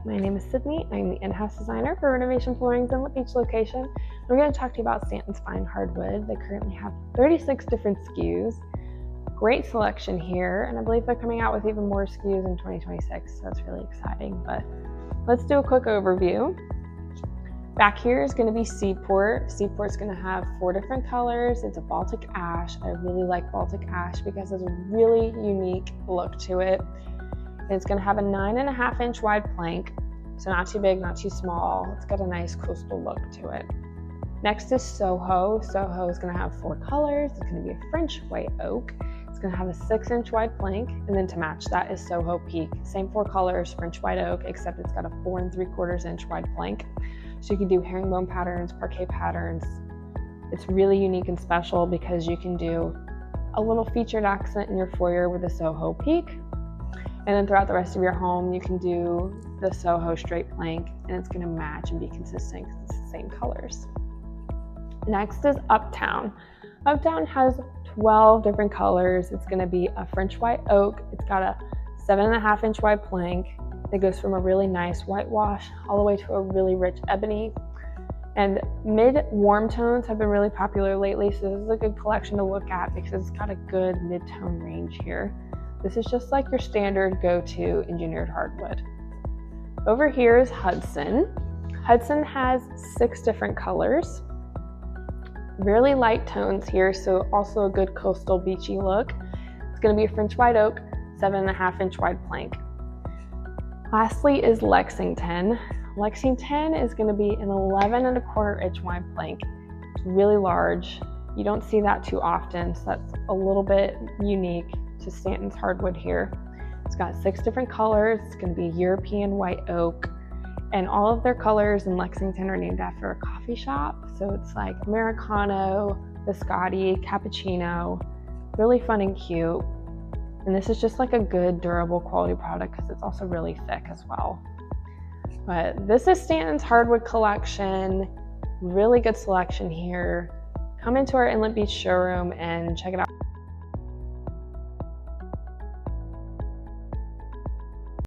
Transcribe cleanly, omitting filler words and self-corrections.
my name is Sydney. I'm the in-house designer for Renovation Flooring's Inlet Beach location. I'm going to talk to you about Stanton's Fine Hardwood. They currently have 36 different SKUs. Great selection here, and I believe they're coming out with even more SKUs in 2026, so it's really exciting. But let's do a quick overview. Back here is going to be Seaport. Seaport's going to have 4 different colors. It's a Baltic Ash. I really like Baltic Ash because it has a really unique look to it. It's going to have a 9.5 inch wide plank, so not too big, not too small. It's got a nice coastal look to it. Next is Soho. Soho is going to have 4 colors. It's going to be a French white oak. It's going to have a 6 inch wide plank, and then to match that is Soho Peak. Same 4 colors, French white oak, except it's got a 4 3/4 inch wide plank. So you can do herringbone patterns, parquet patterns. It's really unique and special because you can do a little featured accent in your foyer with the Soho Peak. And then throughout the rest of your home, you can do the Soho straight plank, and it's going to match and be consistent because it's the same colors. Next is Uptown. Uptown has 12 different colors. It's going to be a French white oak. It's got a 7.5 inch wide plank. It goes from a really nice whitewash all the way to a really rich ebony. And mid-warm tones have been really popular lately, so this is a good collection to look at because it's got a good mid-tone range here. This is just like your standard go-to engineered hardwood. Over here is Hudson. Hudson has 6 different colors. Really light tones here, so also a good coastal beachy look. It's going to be a French white oak, 7.5 inch wide plank. Lastly is Lexington. Lexington is going to be an 11.25 inch wide plank. It's really large. You don't see that too often, so that's a little bit unique to Stanton's hardwood here. It's got 6 different colors. It's going to be European white oak, and all of their colors in Lexington are named after a coffee shop. So it's like Americano, Biscotti, Cappuccino. Really fun and cute. And this is just like a good durable quality product because it's also really thick as well. But this is Stanton's hardwood collection. Really good selection here. Come into our Inlet Beach showroom and check it out.